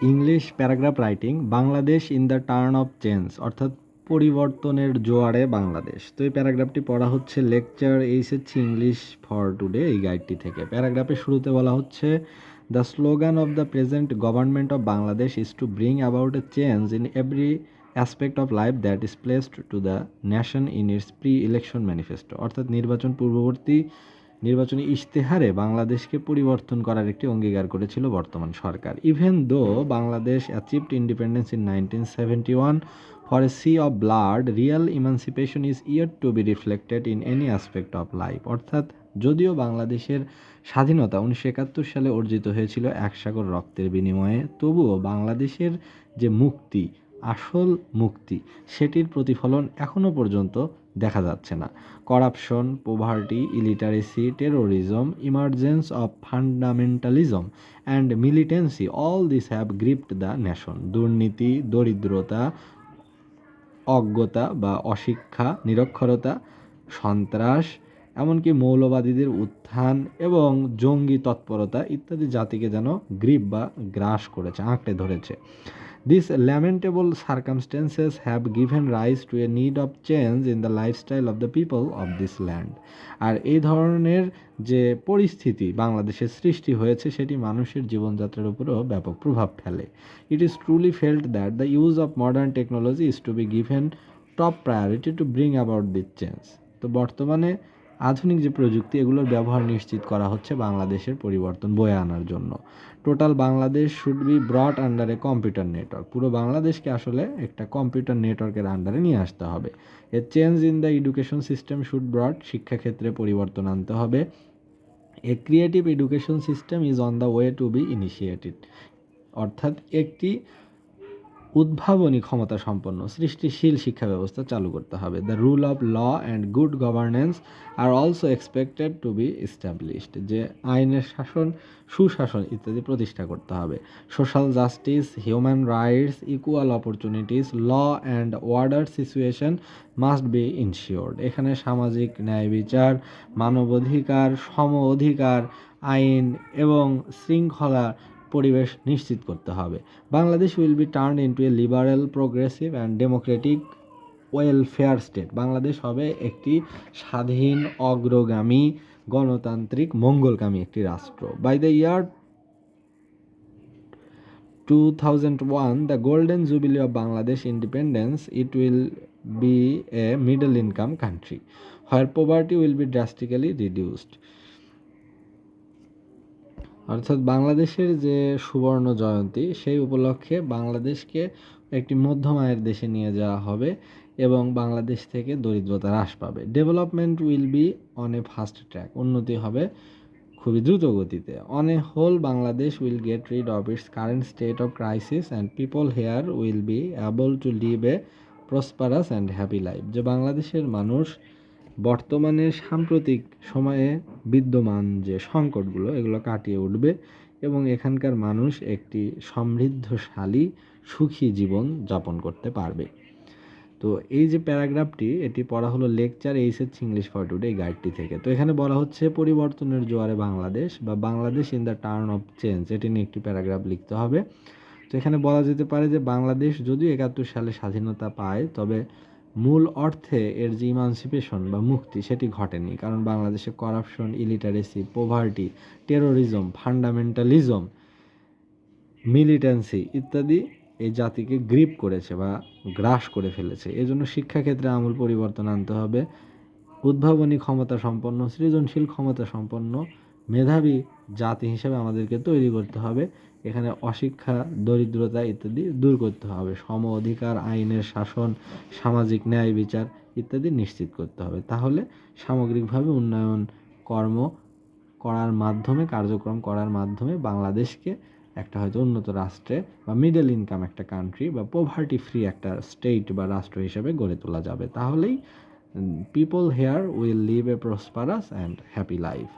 English paragraph writing, Bangladesh in the turn off change, অর্থাৎ পরিবর্তনের জোয়ারে বাংলাদেশ। তো এই প্যারাগ্রাফটি পড়া হচ্ছে lecture HSC English for today এই গাইডটি থেকে। প্যারাগ্রাফের শুরুতে বলা হচ্ছে, the slogan of the present government of Bangladesh is to bring about a change in every aspect of life that is placed to the nation in it's pre election manifesto, অর্থাৎ নির্বাচন পূর্ববর্তী নির্বাচনী ইশতেহারে বাংলাদেশকে পরিবর্তন করার একটি অঙ্গীকার করেছিল বর্তমান সরকার। Even though Bangladesh achieved independence in 1971 for a sea of blood, real emancipation is yet to be reflected in any aspect of life, অর্থাৎ যদিও বাংলাদেশের স্বাধীনতা 1971 সালে অর্জিত হয়েছিল এক সাগর রক্তের বিনিময়ে, তবুও বাংলাদেশের যে মুক্তি, আসল মুক্তি, সেটির প্রতিফলন এখনও পর্যন্ত দেখা যাচ্ছে না। Corruption, poverty, illiteracy, terrorism, emergence of fundamentalism and militancy, all this have গ্রিপড the nation. দুর্নীতি, দরিদ্রতা, অজ্ঞতা বা অশিক্ষা, নিরক্ষরতা, সন্ত্রাস, এমনকি মৌলবাদীদের উত্থান এবং জঙ্গি তৎপরতা ইত্যাদি জাতিকে যেন গ্রিপ বা গ্রাস করেছে, আঁকড়ে ধরেছে। These lamentable circumstances have given rise to a need of change in the lifestyle of the people of this land. আর এই ধরনের যে পরিস্থিতি বাংলাদেশের সৃষ্টি হয়েছে সেটি মানুষের জীবনযাত্রার উপরেও ব্যাপক প্রভাব ফেলে। It is truly felt that the use of modern technology is to be given top priority to bring about this change. তো বর্তমানে আধুনিক যে প্রযুক্তি এগুলোর ব্যবহার নিশ্চিত করা হচ্ছে বাংলাদেশের পরিবর্তন বয়ে আনার জন্য। Total Bangladesh should be ব্রট under a computer network, পুরো বাংলাদেশকে আসলে একটা কম্পিউটার নেটওয়ার্কের আন্ডারে নিয়ে আসতে হবে। এ change in the education system should ব্রট, শিক্ষাক্ষেত্রে পরিবর্তন আনতে হবে। এ creative education system is on the way to be initiated, অর্থাৎ একটি উদ্ভাবনী ক্ষমতা সম্পন্ন সৃষ্টিশীল শিক্ষা ব্যবস্থা চালু করতে হবে। The rule of law and good governance are also expected to be established, যে আইনের শাসন, সুশাসন ইত্যাদি প্রতিষ্ঠা করতে হবে। Social justice, human rights, equal opportunities, law and order situation must be ensured, এখানে সামাজিক ন্যায় বিচার, মানবাধিকার, সম অধিকার, আইন এবং শৃঙ্খলা পরিবেশ নিশ্চিত করতে হবে। Bangladesh will be turn into a liberal, progressive and democratic welfare state, Bangladesh হবে একটি স্বাধীন, অগ্রগামী, গণতান্ত্রিক, মঙ্গলকামী একটি রাষ্ট্র। By the year 2001, the golden jubilee of Bangladesh independence, it will be a middle income country where poverty will be drastically reduced. অর্থাৎ বাংলাদেশের যে সুবর্ণ জয়ন্তী সেই উপলক্ষে বাংলাদেশকে একটি মধ্যম আয়ের দেশে নিয়ে যাওয়া হবে এবং বাংলাদেশ থেকে দরিদ্রতা হ্রাস পাবে। Development will be on a fast track, উন্নতি হবে খুবই দ্রুত গতিতে। On a whole Bangladesh will get rid of its current state of crisis and people here will be able to live a prosperous and happy life, যে বাংলাদেশের মানুষ বর্তমানে সাম্প্রতিক সময়ে বিদ্যমান যে সংকটগুলো এগুলো কাটিয়ে উঠবে এবং এখানকার মানুষ একটি সমৃদ্ধশালী, সুখী জীবন যাপন করতে পারবে। তো এই যে প্যারাগ্রাফটি, এটি পড়া হলো lecture HSC English for today এই গাইডটি থেকে। তো এখানে বলা হচ্ছে পরিবর্তনের জোয়ারে বাংলাদেশ বা Bangladesh in the turn off change, এটি নিয়ে একটি প্যারাগ্রাফ লিখতে হবে। তো এখানে বলা যেতে পারে যে বাংলাদেশ যদিও 71 সালে স্বাধীনতা পায়, তবে মূল অর্থে এর যে ইমানসিপেশন বা মুক্তি সেটি ঘটেনি, কারণ বাংলাদেশে corruption, illiteracy, poverty, terrorism, fundamentalism, militancy ইত্যাদি এই জাতিকে গ্রিপ করেছে বা গ্রাস করে ফেলেছে। এজন্য শিক্ষাক্ষেত্রে আমূল পরিবর্তন আনতে হবে। উদ্ভাবনী ক্ষমতা সম্পন্ন, সৃজনশীল ক্ষমতা সম্পন্ন, মেধাবী জাতি হিসেবে আমাদেরকে তৈরি করতে হবে। এখানে অশিক্ষা, দরিদ্রতা ইত্যাদি দূর করতে হবে। সম অধিকার, আইনের শাসন, সামাজিক ন্যায় বিচার ইত্যাদি নিশ্চিত করতে হবে। তাহলে সামগ্রিকভাবে উন্নয়ন কর্ম করার মাধ্যমে, কার্যক্রম করার মাধ্যমে বাংলাদেশকে একটা হয়তো উন্নত রাষ্ট্রে বা মিডল ইনকাম একটা কান্ট্রি বা পোভার্টি ফ্রি একটা স্টেট বা রাষ্ট্র হিসেবে গড়ে তোলা যাবে। তাহলেই people here will live a prosperous and happy life.